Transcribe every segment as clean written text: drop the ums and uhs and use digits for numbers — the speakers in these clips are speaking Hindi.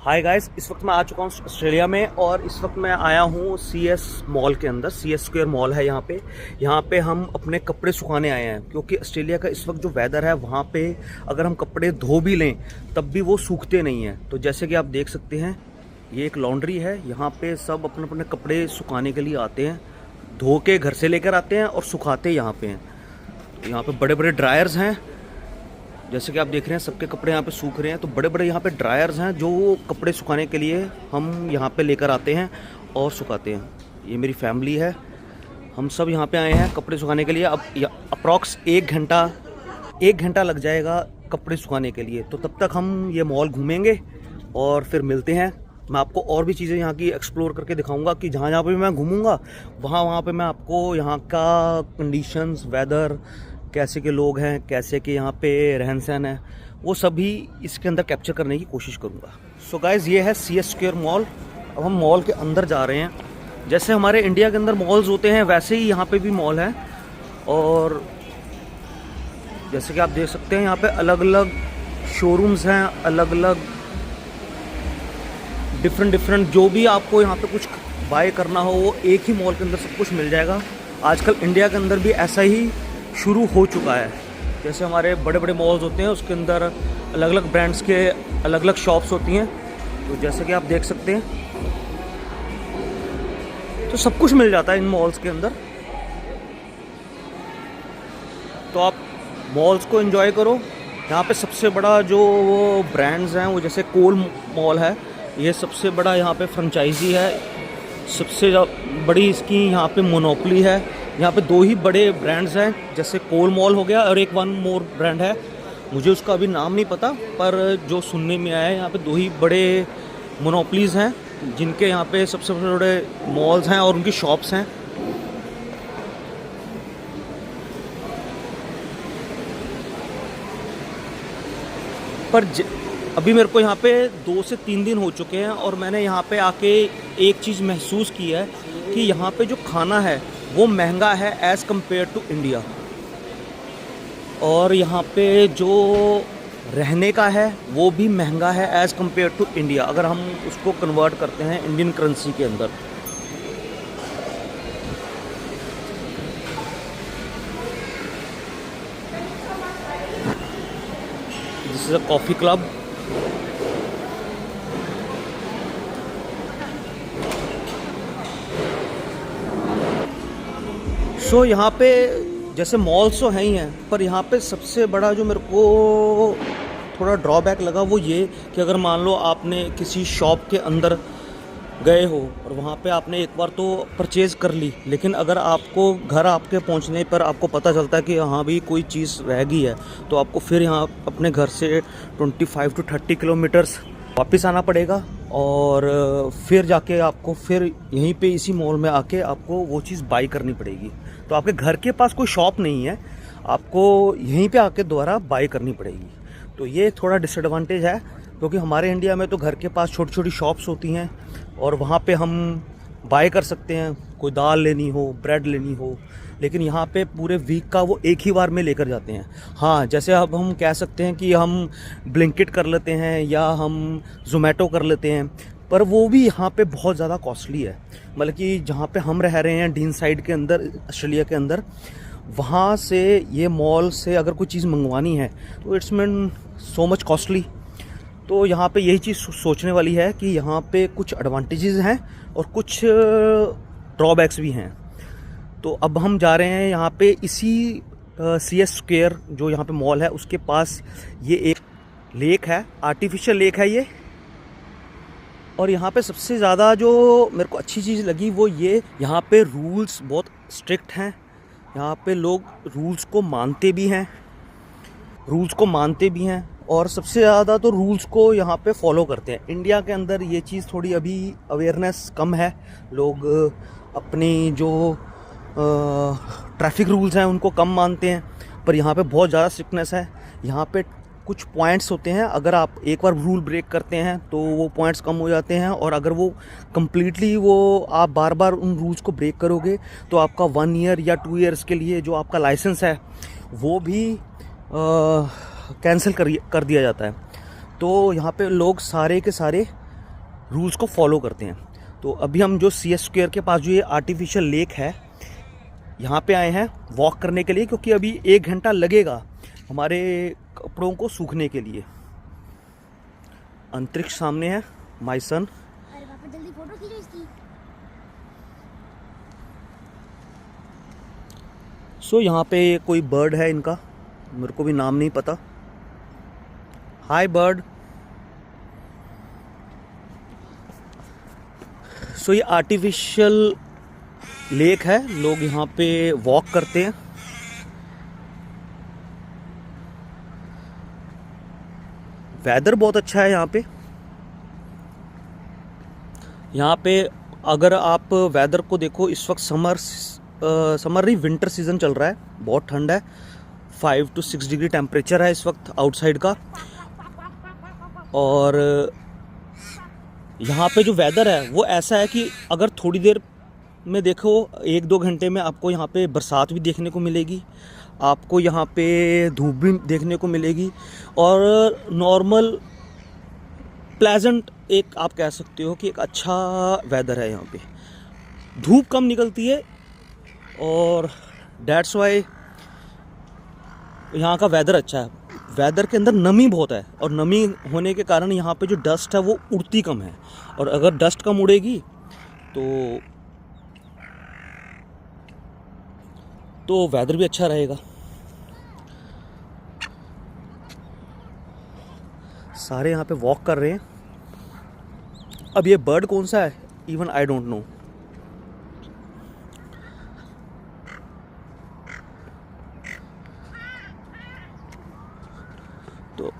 हाय गाइस, इस वक्त मैं आ चुका हूँ ऑस्ट्रेलिया में और इस वक्त मैं आया हूँ CS मॉल के अंदर। CS स्क्वायर मॉल है यहाँ पे हम अपने कपड़े सुखाने आए हैं, क्योंकि ऑस्ट्रेलिया का इस वक्त जो वेदर है वहाँ पे अगर हम कपड़े धो भी लें तब भी वो सूखते नहीं हैं। तो जैसे कि आप देख सकते हैं, ये एक लॉन्ड्री है। यहाँ पे सब अपने अपने कपड़े सुखाने के लिए आते हैं, धो के घर से लेकर आते हैं और सुखाते यहाँ पे हैं। तो यहाँ पे बड़े बड़े ड्रायर्स हैं, जैसे कि आप देख रहे हैं सबके कपड़े यहाँ पे सूख रहे हैं। तो बड़े बड़े यहाँ पे ड्रायर्स हैं जो कपड़े सुखाने के लिए हम यहाँ पे लेकर आते हैं और सुखाते हैं। ये मेरी फैमिली है, हम सब यहाँ पे आए हैं कपड़े सुखाने के लिए। अब अप्रॉक्स एक घंटा लग जाएगा कपड़े सुखाने के लिए। तो तब तक हम ये मॉल घूमेंगे और फिर मिलते हैं। मैं आपको और भी चीज़ें यहाँ की एक्सप्लोर करके दिखाऊंगा कि जहाँ जहाँ पे मैं घूमूंगा वहाँ पे मैं आपको यहाँ का कंडीशंस, वेदर, कैसे के लोग हैं, कैसे के यहाँ पे रहन सहन है, वो सभी इसके अंदर कैप्चर करने की कोशिश करूँगा। सो गाइज़, ये है CS स्क्वायर मॉल। अब हम मॉल के अंदर जा रहे हैं। जैसे हमारे इंडिया के अंदर मॉल्स होते हैं वैसे ही यहाँ पे भी मॉल है। और जैसे कि आप देख सकते हैं यहाँ पे अलग अलग शोरूम्स हैं, अलग अलग डिफरेंट जो भी आपको यहाँ पे कुछ बाय करना हो वो एक ही मॉल के अंदर सब कुछ मिल जाएगा। आजकल इंडिया के अंदर भी ऐसा ही शुरू हो चुका है। जैसे हमारे बड़े बड़े मॉल्स होते हैं उसके अंदर अलग अलग ब्रांड्स के अलग अलग शॉप्स होती हैं। तो जैसे कि आप देख सकते हैं, तो सब कुछ मिल जाता है इन मॉल्स के अंदर। तो आप मॉल्स को एंजॉय करो। यहाँ पे सबसे बड़ा जो ब्रांड्स हैं वो जैसे कोल मॉल है, ये सबसे बड़ा यहाँ पे फ्रेंचाइजी है, सबसे बड़ी इसकी यहाँ पे मोनोपोली है। यहाँ पे दो ही बड़े ब्रांड्स हैं, जैसे कोल मॉल हो गया और एक वन मोर ब्रांड है, मुझे उसका अभी नाम नहीं पता, पर जो सुनने में आया है यहाँ पे दो ही बड़े मोनोपोलीज़ हैं जिनके यहाँ पे सबसे बड़े मॉल्स हैं और उनकी शॉप्स हैं। पर अभी मेरे को यहाँ पे 2 से 3 दिन हो चुके हैं और मैंने यहाँ पे आके एक चीज़ महसूस की है कि यहाँ पे जो खाना है वो महंगा है एज़ कम्पेयर टू इंडिया। और यहाँ पे जो रहने का है वो भी महंगा है एज़ कम्पेयर टू इंडिया, अगर हम उसको कन्वर्ट करते हैं इंडियन करेंसी के अंदर। This is a coffee club. So यहाँ पे जैसे मॉल्स तो हैं ही हैं, पर यहाँ पे सबसे बड़ा जो मेरे को थोड़ा ड्रॉबैक लगा वो ये कि अगर मान लो आपने किसी शॉप के अंदर गए हो और वहाँ पे आपने एक बार तो परचेज़ कर ली, लेकिन अगर आपको घर आपके पहुँचने पर आपको पता चलता है कि हाँ भी कोई चीज़ रह गई है, तो आपको फिर यहाँ अपने घर से 25 to 30 किलोमीटर्स वापस आना पड़ेगा और फिर जाके आपको फिर यहीं पे इसी मॉल में आके आपको वो चीज़ बाई करनी पड़ेगी। तो आपके घर के पास कोई शॉप नहीं है, आपको यहीं पे आके दोबारा बाई करनी पड़ेगी। तो ये थोड़ा डिसएडवांटेज है, क्योंकि हमारे इंडिया में तो घर के पास छोटी छोटी शॉप्स होती हैं और वहाँ पे हम बाय कर सकते हैं, कोई दाल लेनी हो, ब्रेड लेनी हो। लेकिन यहाँ पे पूरे वीक का वो एक ही बार में लेकर जाते हैं। हाँ, जैसे अब हम कह सकते हैं कि हम ब्लिंकिट कर लेते हैं या हम ज़ोमैटो कर लेते हैं, पर वो भी यहाँ पे बहुत ज़्यादा कॉस्टली है। मतलब कि जहाँ पे हम रह रहे हैं डीन साइड के अंदर, ऑस्ट्रेलिया के अंदर, वहाँ से ये मॉल से अगर कोई चीज़ मंगवानी है तो it's mean so much costly. तो यहाँ पे यही चीज़ सोचने वाली है कि यहाँ पे कुछ एडवांटेजेस हैं और कुछ ड्रॉबैक्स भी हैं। तो अब हम जा रहे हैं यहाँ पे इसी CS स्क्वायर जो यहाँ पे मॉल है उसके पास ये एक लेक है, आर्टिफिशियल लेक है ये। और यहाँ पे सबसे ज़्यादा जो मेरे को अच्छी चीज़ लगी वो ये, यहाँ पे रूल्स बहुत स्ट्रिक्ट हैं। यहाँ पे लोग रूल्स को मानते भी हैं और सबसे ज़्यादा तो रूल्स को यहाँ पे फॉलो करते हैं। इंडिया के अंदर ये चीज़ थोड़ी अभी अवेयरनेस कम है, लोग अपनी जो ट्रैफिक रूल्स हैं उनको कम मानते हैं, पर यहाँ पे बहुत ज़्यादा स्ट्रिक्टनेस है। यहाँ पे कुछ पॉइंट्स होते हैं, अगर आप एक बार रूल ब्रेक करते हैं तो वो पॉइंट्स कम हो जाते हैं, और अगर वो कम्प्लीटली आप बार बार उन रूल्स को ब्रेक करोगे तो आपका 1 ईयर या 2 ईयर्स के लिए जो आपका लाइसेंस है वो भी कैंसिल कर दिया जाता है। तो यहाँ पे लोग सारे के सारे रूल्स को फॉलो करते हैं। तो अभी हम जो CS स्क्वायर के पास जो ये आर्टिफिशियल लेक है यहाँ पे आए हैं वॉक करने के लिए, क्योंकि अभी 1 घंटा लगेगा हमारे कपड़ों को सूखने के लिए। अंतरिक्ष सामने है, माय सन। अरे पापा जल्दी फोटो खींचो इसकी। सो यहाँ पे कोई बर्ड है, इनका मेरे को भी नाम नहीं पता। हाय बर्ड। सो ये आर्टिफिशियल लेक है, लोग यहाँ पे वॉक करते हैं। वेदर बहुत अच्छा है यहाँ पे। यहाँ पे अगर आप वेदर को देखो, इस वक्त समर नहीं, विंटर सीजन चल रहा है, बहुत ठंड है। 5 to 6 डिग्री टेम्परेचर है इस वक्त आउटसाइड का। और यहाँ पे जो वेदर है वो ऐसा है कि अगर थोड़ी देर में देखो, 1-2 घंटे में आपको यहाँ पे बरसात भी देखने को मिलेगी, आपको यहाँ पे धूप भी देखने को मिलेगी, और नॉर्मल प्लेजेंट एक आप कह सकते हो कि एक अच्छा वेदर है यहाँ पे। धूप कम निकलती है और डेट्स वाई यहाँ का वेदर अच्छा है। वेदर के अंदर नमी बहुत है, और नमी होने के कारण यहाँ पे जो डस्ट है वो उड़ती कम है, और अगर डस्ट कम उड़ेगी तो वेदर भी अच्छा रहेगा। सारे यहाँ पे वॉक कर रहे हैं। अब ये बर्ड कौन सा है, इवन आई डोंट नो। तो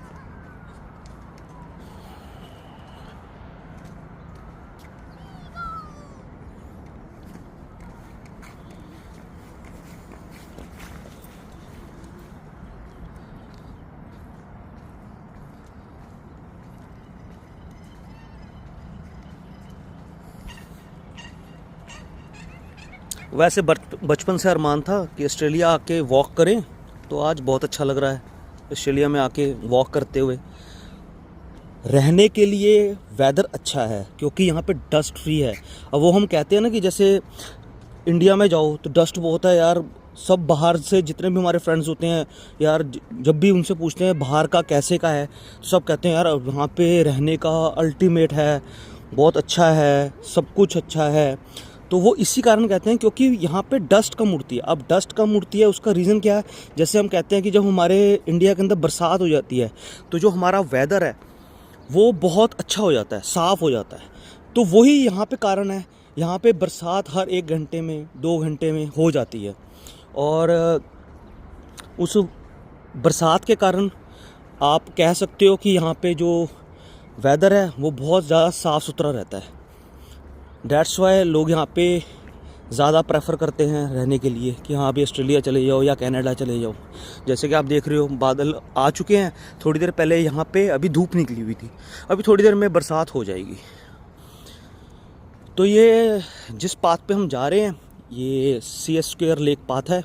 वैसे बचपन से अरमान था कि ऑस्ट्रेलिया आके वॉक करें, तो आज बहुत अच्छा लग रहा है ऑस्ट्रेलिया में आके वॉक करते हुए। रहने के लिए वेदर अच्छा है क्योंकि यहाँ पे डस्ट फ्री है। अब वो हम कहते हैं ना कि जैसे इंडिया में जाओ तो डस्ट बहुत है यार, सब बाहर से जितने भी हमारे फ्रेंड्स होते हैं यार, जब भी उनसे पूछते हैं बाहर का कैसे का है, तो सब कहते हैं यार यहाँ पे रहने का अल्टीमेट है, बहुत अच्छा है, सब कुछ अच्छा है। तो वो इसी कारण कहते हैं क्योंकि यहाँ पे डस्ट कम उड़ती है। अब डस्ट कम उड़ती है उसका रीज़न क्या है, जैसे हम कहते हैं कि जब हमारे इंडिया के अंदर बरसात हो जाती है तो जो हमारा वेदर है वो बहुत अच्छा हो जाता है, साफ़ हो जाता है। तो वही यहाँ पे कारण है, यहाँ पे बरसात हर 1 घंटे में 2 घंटे में हो जाती है, और उस बरसात के कारण आप कह सकते हो कि यहाँ पे जो वेदर है वो बहुत ज़्यादा साफ़ सुथरा रहता है। डेट्स वाई लोग यहाँ पे ज़्यादा प्रेफर करते हैं रहने के लिए कि हाँ अभी ऑस्ट्रेलिया चले जाओ या कनाडा चले जाओ। जैसे कि आप देख रहे हो बादल आ चुके हैं, थोड़ी देर पहले यहाँ पे अभी धूप निकली हुई थी, अभी थोड़ी देर में बरसात हो जाएगी। तो ये जिस पाथ पे हम जा रहे हैं ये CS स्क्वायर लेक पाथ है,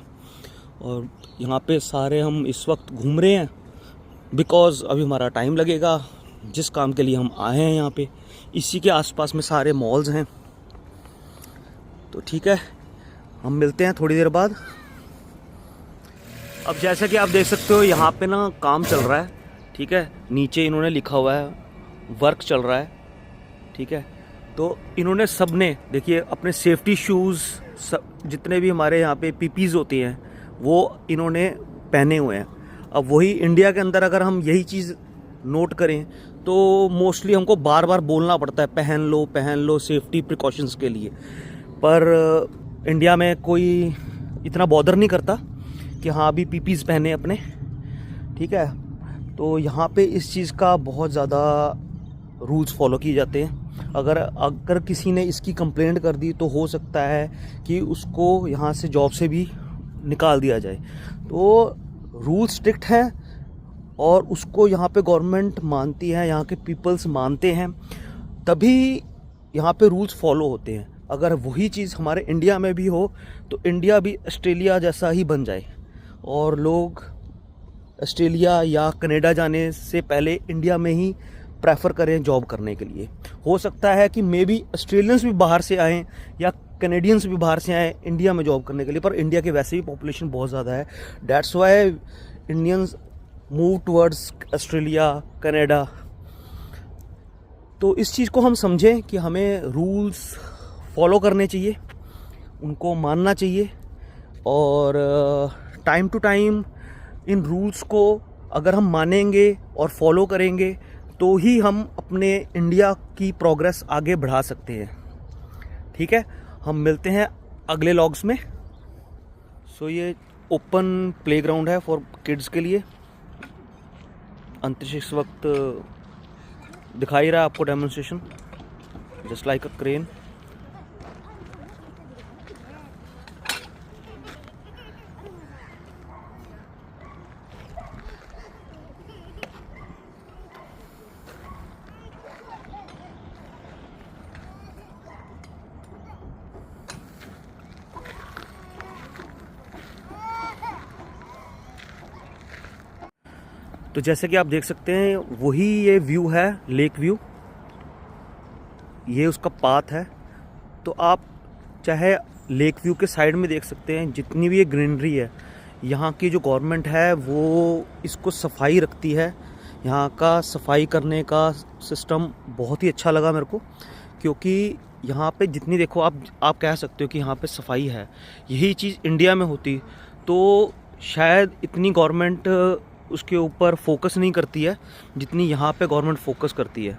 और यहाँ पे सारे हम इस वक्त घूम रहे हैं बिकॉज़ अभी हमारा टाइम लगेगा जिस काम के लिए हम आए हैं यहाँ पे। इसी के आसपास में सारे मॉल्स हैं। तो ठीक है, हम मिलते हैं थोड़ी देर बाद। अब जैसा कि आप देख सकते हो यहाँ पे ना काम चल रहा है, ठीक है, नीचे इन्होंने लिखा हुआ है वर्क चल रहा है, ठीक है। तो इन्होंने सब ने देखिए अपने सेफ्टी शूज़ जितने भी हमारे यहाँ पे PPs होती हैं वो इन्होंने पहने हुए हैं। अब वही इंडिया के अंदर अगर हम यही चीज़ नोट करें तो मोस्टली हमको बार बार बोलना पड़ता है पहन लो सेफ्टी प्रिकॉशंस के लिए, पर इंडिया में कोई इतना बॉदर नहीं करता कि हाँ अभी PPs पहने अपने, ठीक है। तो यहाँ पे इस चीज़ का बहुत ज़्यादा रूल्स फॉलो किए जाते हैं। अगर किसी ने इसकी कंप्लेंट कर दी तो हो सकता है कि उसको यहाँ से जॉब से भी निकाल दिया जाए। तो रूल स्ट्रिक्ट हैं और उसको यहाँ पे गवर्नमेंट मानती है, यहाँ के पीपल्स मानते हैं, तभी यहाँ पे रूल्स फॉलो होते हैं। अगर वही चीज़ हमारे इंडिया में भी हो तो इंडिया भी ऑस्ट्रेलिया जैसा ही बन जाए और लोग ऑस्ट्रेलिया या कनाडा जाने से पहले इंडिया में ही प्रेफर करें जॉब करने के लिए। हो सकता है कि मे बी ऑस्ट्रेलियंस भी बाहर से आएँ या कैनेडियंस भी बाहर से आएँ इंडिया में जॉब करने के लिए, पर इंडिया की वैसे ही पॉपुलेशन बहुत ज़्यादा है। That's why Indians move towards Australia, Canada. तो इस चीज़ को हम समझें कि हमें रूल्स फॉलो करने चाहिए, उनको मानना चाहिए, और टाइम टू टाइम इन रूल्स को अगर हम मानेंगे और फॉलो करेंगे तो ही हम अपने इंडिया की प्रोग्रेस आगे बढ़ा सकते हैं। ठीक है, हम मिलते हैं अगले लॉग्स में। सो ये ओपन प्लेग्राउंड है फॉर किड्स के लिए। अंतरिक्ष इस वक्त दिखाई रहा है आपको demonstration, just like a crane. तो जैसे कि आप देख सकते हैं वही ये व्यू है, लेक व्यू, ये उसका पाथ है। तो आप चाहे लेक व्यू के साइड में देख सकते हैं जितनी भी ये ग्रीनरी है, यहाँ की जो गवर्नमेंट है वो इसको सफाई रखती है। यहाँ का सफाई करने का सिस्टम बहुत ही अच्छा लगा मेरे को, क्योंकि यहाँ पे जितनी देखो आप कह सकते हो कि यहाँ पे सफाई है। यही चीज़ इंडिया में होती तो शायद इतनी गवर्नमेंट उसके ऊपर फोकस नहीं करती है जितनी यहाँ पे गवर्नमेंट फोकस करती है।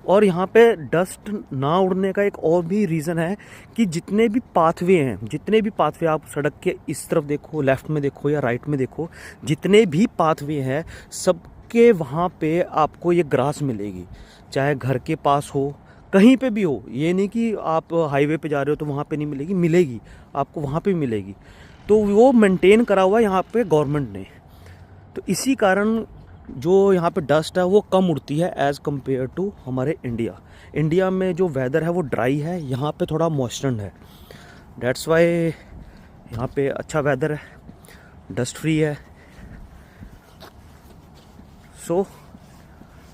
और यहाँ पे डस्ट ना उड़ने का एक और भी रीज़न है कि जितने भी पाथवे आप सड़क के इस तरफ देखो, लेफ़्ट में देखो या राइट में देखो, जितने भी पाथवे हैं सबके वहाँ पे आपको ये ग्रास मिलेगी। चाहे घर के पास हो, कहीं पे भी हो, ये नहीं कि आप हाईवे पे जा रहे हो तो वहाँ पे नहीं मिलेगी, मिलेगी आपको, वहाँ पे मिलेगी। तो वो मेंटेन करा हुआ यहाँ पे गवर्नमेंट ने। तो इसी कारण जो यहाँ पे डस्ट है वो कम उड़ती है एज़ कम्पेयर टू हमारे इंडिया में जो वेदर है वो ड्राई है, यहाँ पे थोड़ा मॉइस्चर्ड है। डेट्स वाई यहाँ पे अच्छा वेदर है, डस्ट फ्री है। So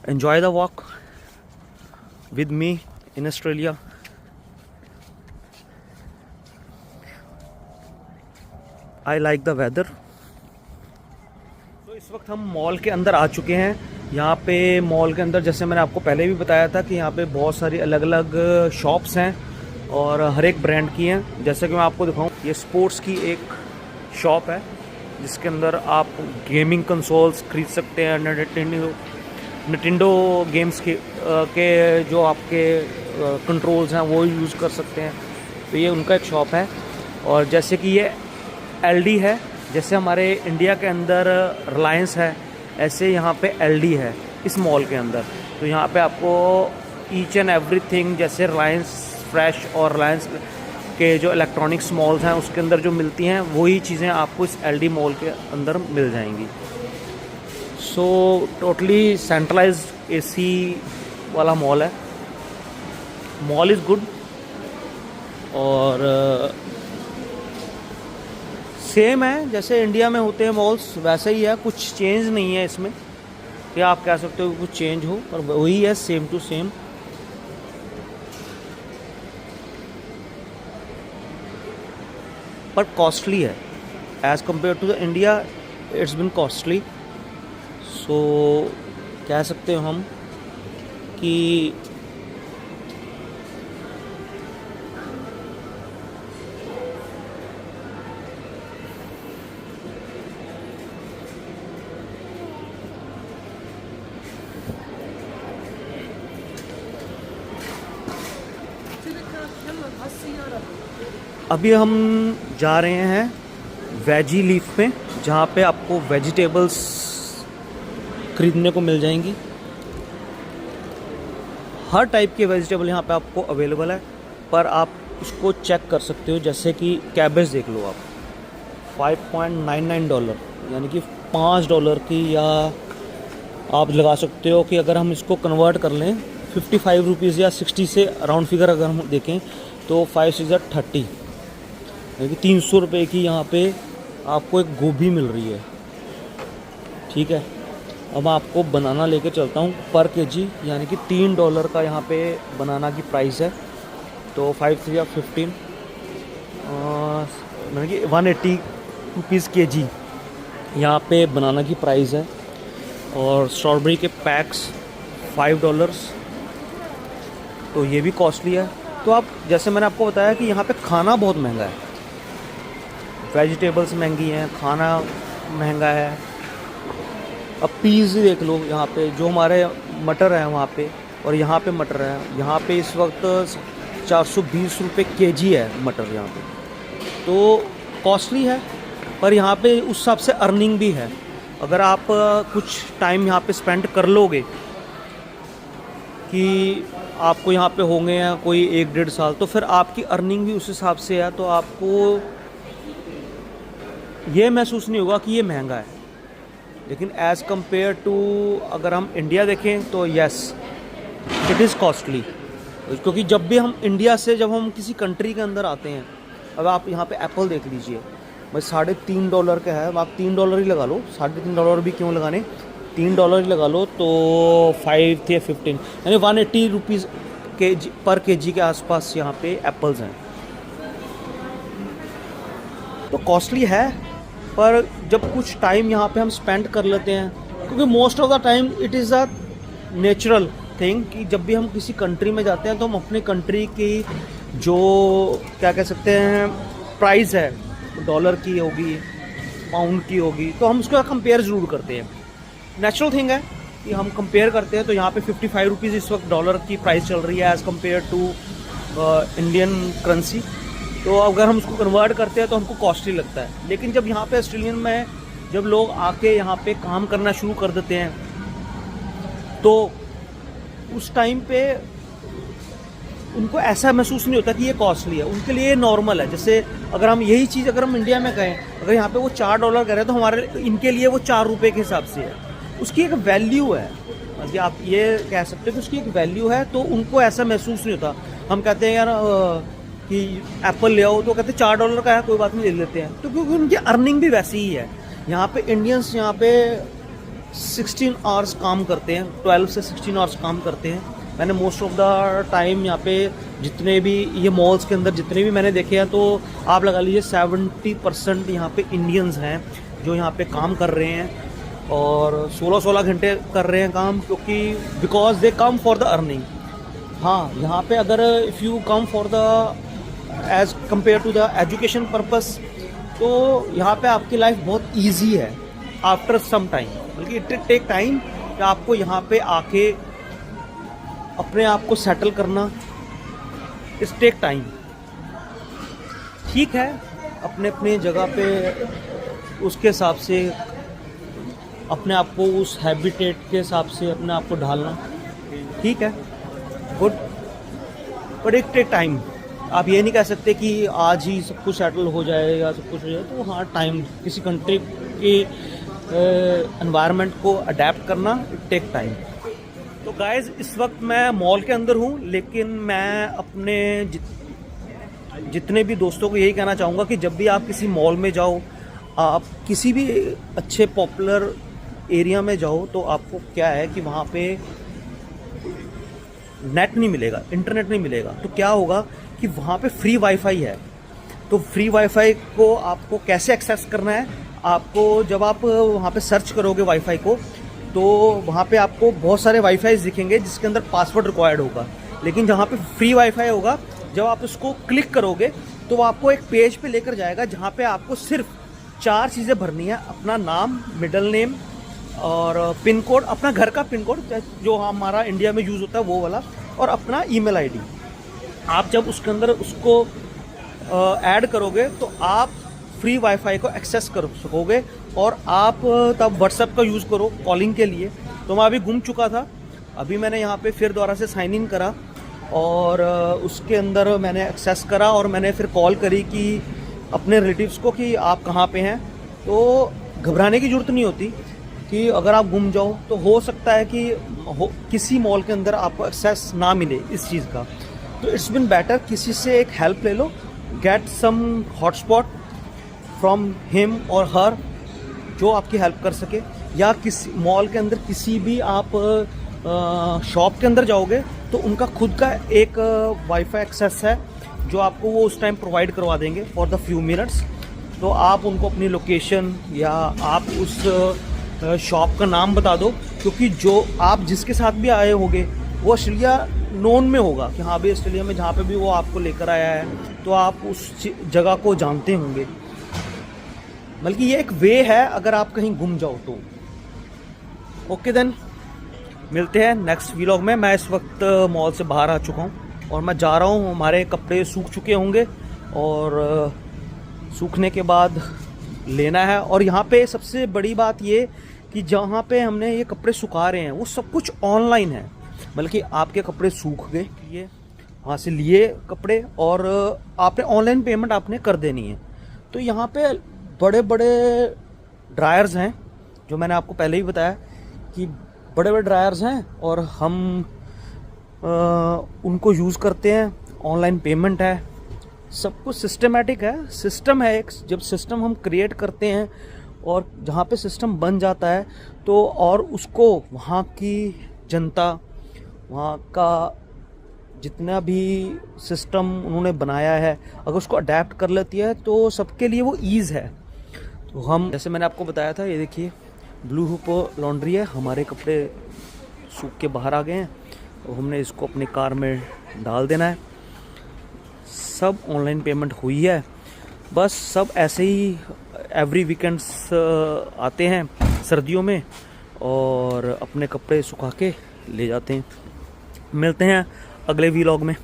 enjoy the walk with me in Australia. I like the weather. इस वक्त हम मॉल के अंदर आ चुके हैं। यहाँ पे मॉल के अंदर जैसे मैंने आपको पहले भी बताया था कि यहाँ पे बहुत सारी अलग अलग शॉप्स हैं और हर एक ब्रांड की हैं। जैसे कि मैं आपको दिखाऊं, ये स्पोर्ट्स की एक शॉप है जिसके अंदर आप गेमिंग कंसोल्स खरीद सकते हैं। निटिंडो गेम्स के जो आपके कंट्रोल्स हैं वो यूज़ कर सकते हैं। तो ये उनका एक शॉप है। और जैसे कि ये एलडी है, जैसे हमारे इंडिया के अंदर रिलायंस है, ऐसे यहाँ पे एलडी है इस मॉल के अंदर। तो यहाँ पे आपको ईच एंड एवरीथिंग जैसे रिलायंस फ्रेश और रिलायंस के जो इलेक्ट्रॉनिक्स मॉल्स हैं उसके अंदर जो मिलती हैं वही चीज़ें आपको इस एलडी मॉल के अंदर मिल जाएंगी। सो टोटली सेंट्रलाइज्ड एसी वाला मॉल है। मॉल इज़ गुड और सेम है जैसे इंडिया में होते हैं मॉल्स, वैसे ही है, कुछ चेंज नहीं है इसमें। या आप कह सकते हो कि कुछ चेंज हो, पर वही है, सेम टू सेम। पर कॉस्टली है as compare to the India, it's been costly. So कह सकते हो हम कि अभी हम जा रहे हैं वेजी लीफ में, जहाँ पे आपको वेजिटेबल्स खरीदने को मिल जाएंगी। हर टाइप के वेजिटेबल यहाँ पे आपको अवेलेबल है, पर आप इसको चेक कर सकते हो। जैसे कि कैबेज देख लो आप, $5.99, यानी कि $5 की, या आप लगा सकते हो कि अगर हम इसको कन्वर्ट कर लें 55 रुपीज़ या 60 से राउंड फिगर अगर हम देखें तो 5 6 30, यानी कि 300 रुपये की यहाँ पे आपको एक गोभी मिल रही है। ठीक है, अब आपको बनाना लेके चलता हूँ पर केजी, यानी कि $3 का यहाँ पे बनाना की प्राइस है। तो 5 3 15 यानी कि 180 रुपीज़ केजी यहाँ पे बनाना की प्राइस है। और स्ट्रॉबेरी के पैक्स $5, तो ये भी कॉस्टली है। तो आप जैसे मैंने आपको बताया कि यहाँ पे खाना बहुत महंगा है, वेजिटेबल्स महंगी हैं, खाना महंगा है। अब पीज़ देख लो, यहाँ पे जो हमारे मटर है वहाँ पे, और यहाँ पे मटर है, यहाँ पे इस वक्त 420 रुपये केजी है मटर यहाँ पे। तो कॉस्टली है, पर यहाँ पे उस हिसाब से अर्निंग भी है। अगर आप कुछ टाइम यहाँ पे स्पेंड कर लोगे, कि आपको यहाँ पे होंगे या कोई 1-1.5 साल, तो फिर आपकी अर्निंग भी उस हिसाब से है। तो आपको ये महसूस नहीं होगा कि ये महंगा है। लेकिन एज़ कम्पेयर टू अगर हम इंडिया देखें तो यस इट इज़ कॉस्टली, क्योंकि जब भी हम इंडिया से जब हम किसी कंट्री के अंदर आते हैं, अब आप यहाँ पे एप्पल देख लीजिए भाई, $3.5 का है। अब आप $3 ही लगा लो, $3.5 भी क्यों लगाने, $3 ही लगा लो, तो 5 या 15 यानी 180 रुपीज़ केजी पर केजी के आसपास यहाँ पे एप्पल्स हैं। तो कॉस्टली है, पर जब कुछ टाइम यहाँ पे हम स्पेंड कर लेते हैं, क्योंकि most of the time it is a natural thing कि जब भी हम किसी कंट्री में जाते हैं तो हम अपने कंट्री की जो क्या कह सकते हैं प्राइस है, डॉलर की होगी, पाउंड की होगी, तो हम उसका कंपेयर ज़रूर करते हैं। नेचुरल थिंग है कि हम कंपेयर करते हैं। तो यहाँ पे 55 रुपीज़ इस वक्त डॉलर की प्राइस चल रही है as compare to Indian currency. तो अगर हम उसको कन्वर्ट करते हैं तो हमको कॉस्टली लगता है। लेकिन जब यहाँ पे ऑस्ट्रेलियन में जब लोग आके यहाँ पे काम करना शुरू कर देते हैं, तो उस टाइम पे उनको ऐसा महसूस नहीं होता कि ये कॉस्टली है, उनके लिए नॉर्मल है। जैसे अगर हम यही चीज़ अगर हम इंडिया में कहें, अगर यहाँ पे वो $4 कह रहे हैं, तो हमारे इनके लिए वो ₹4 के हिसाब से है। उसकी एक वैल्यू है, मतलब आप ये कह सकते हो कि उसकी एक वैल्यू है, तो उनको ऐसा महसूस नहीं होता। हम कहते हैं यार कि एप्पल ले आओ, तो कहते हैं $4 का है, कोई बात नहीं ले लेते हैं। तो क्योंकि उनकी अर्निंग भी वैसी ही है। यहाँ पे इंडियंस यहाँ पे 16 आवर्स काम करते हैं, 12 से 16 आवर्स काम करते हैं। मैंने मोस्ट ऑफ द टाइम यहाँ पे जितने भी ये मॉल्स के अंदर जितने भी मैंने देखे हैं, तो आप लगा लीजिए 70% यहाँ पे इंडियंस हैं जो यहाँ पे काम कर रहे हैं, और 16-16 घंटे कर रहे हैं काम, क्योंकि because they come for the earning. हाँ, यहाँ पे अगर if you come for the age compare to the education purpose, तो यहाँ पे आपकी लाइफ बहुत ईजी है आफ्टर सम टाइम। बल्कि इट टेक टाइम कि आपको यहाँ पे आके अपने आप को सेटल करना, इट्स टेक टाइम। ठीक है, अपने अपने जगह पे उसके हिसाब से अपने आप को उस हैबिटेट के हिसाब से अपने आप को ढालना ठीक है, good, but it take time. आप ये नहीं कह सकते कि आज ही सब कुछ सेटल हो जाएगा, सब कुछ हो जाएगा। तो हाँ, टाइम, किसी कंट्री के एनवायरनमेंट को अडेप्ट करना इट टेक टाइम। तो गाइज़, इस वक्त मैं मॉल के अंदर हूँ, लेकिन मैं अपने जितने भी दोस्तों को यही कहना चाहूँगा कि जब भी आप किसी मॉल में जाओ, आप किसी भी अच्छे पॉपुलर एरिया में जाओ, तो आपको क्या है कि वहाँ पे नेट नहीं मिलेगा, इंटरनेट नहीं मिलेगा। तो क्या होगा कि वहाँ पे फ्री वाईफाई है। तो फ्री वाईफाई को आपको कैसे एक्सेस करना है, आपको जब आप वहाँ पे सर्च करोगे वाईफाई को, तो वहाँ पे आपको बहुत सारे वाईफाई दिखेंगे जिसके अंदर पासवर्ड रिक्वायर्ड होगा। लेकिन जहाँ पे फ्री वाईफाई होगा, जब आप उसको क्लिक करोगे तो वो आपको एक पेज पे लेकर जाएगा जहाँ पे आपको सिर्फ 4 चीज़ें भरनी है: अपना नाम, मिडिल नेम, और पिन कोड, अपना घर का पिन कोड जो हमारा इंडिया में यूज़ होता है वो वाला, और अपना ईमेल आईडी। आप जब उसके अंदर उसको ऐड करोगे तो आप फ्री वाईफाई को एक्सेस कर सकोगे। और आप तब व्हाट्सएप का यूज़ करो कॉलिंग के लिए। तो मैं अभी घूम चुका था, अभी मैंने यहाँ पे फिर दोबारा से साइन इन करा, और उसके अंदर मैंने एक्सेस करा, और मैंने फिर कॉल करी कि अपने रिलेटिव्स को कि आप कहाँ पे हैं। तो घबराने की ज़रूरत नहीं होती कि अगर आप गुम जाओ तो हो सकता है कि किसी मॉल के अंदर आपको एक्सेस ना मिले इस चीज़ का। तो इट्स बिन बेटर किसी से एक हेल्प ले लो, get some hotspot from him और हर जो आपकी हेल्प कर सके। या किसी मॉल के अंदर किसी भी आप शॉप के अंदर जाओगे तो उनका खुद का एक वाईफाई एक्सेस है जो आपको वो उस टाइम प्रोवाइड करवा देंगे फॉर द फ्यू मिनट्स। तो आप उनको अपनी लोकेशन या आप उस शॉप का नाम बता दो, क्योंकि जो आप जिसके साथ भी आए होंगे वो ऑस्ट्रेलिया नोन में होगा कि हाँ भाई ऑस्ट्रेलिया में जहाँ पे भी वो आपको लेकर आया है तो आप उस जगह को जानते होंगे। बल्कि ये एक वे है अगर आप कहीं गुम जाओ तो। ओके देन, मिलते हैं नेक्स्ट व्लॉग में। मैं इस वक्त मॉल से बाहर आ चुका हूँ और मैं जा रहा हूँ, हमारे कपड़े सूख चुके होंगे और सूखने के बाद लेना है। और यहाँ पे सबसे बड़ी बात ये कि जहाँ पे हमने ये कपड़े सुखा रहे हैं वो सब कुछ ऑनलाइन है। बल्कि आपके कपड़े सूख गए, ये वहाँ से लिए कपड़े और आपने ऑनलाइन पेमेंट आपने कर देनी है। तो यहाँ पे बड़े बड़े ड्रायर्स हैं, जो मैंने आपको पहले ही बताया कि बड़े बड़े ड्रायर्स हैं और हम उनको यूज़ करते हैं। ऑनलाइन पेमेंट है, सब कुछ सिस्टमेटिक है, सिस्टम है एक। जब सिस्टम हम क्रिएट करते हैं और जहाँ पे सिस्टम बन जाता है तो और उसको वहाँ की जनता, वहाँ का जितना भी सिस्टम उन्होंने बनाया है, अगर उसको अडेप्ट कर लेती है तो सबके लिए वो ईज़ है। तो हम, जैसे मैंने आपको बताया था, ये देखिए ब्लू हुप लॉन्ड्री है, हमारे कपड़े सूख के बाहर आ गए हैं और हमने इसको अपनी कार में डाल देना है। सब ऑनलाइन पेमेंट हुई है, बस सब ऐसे ही एवरी वीकेंड्स आते हैं सर्दियों में और अपने कपड़े सुखा के ले जाते हैं। मिलते हैं अगले व्लॉग में।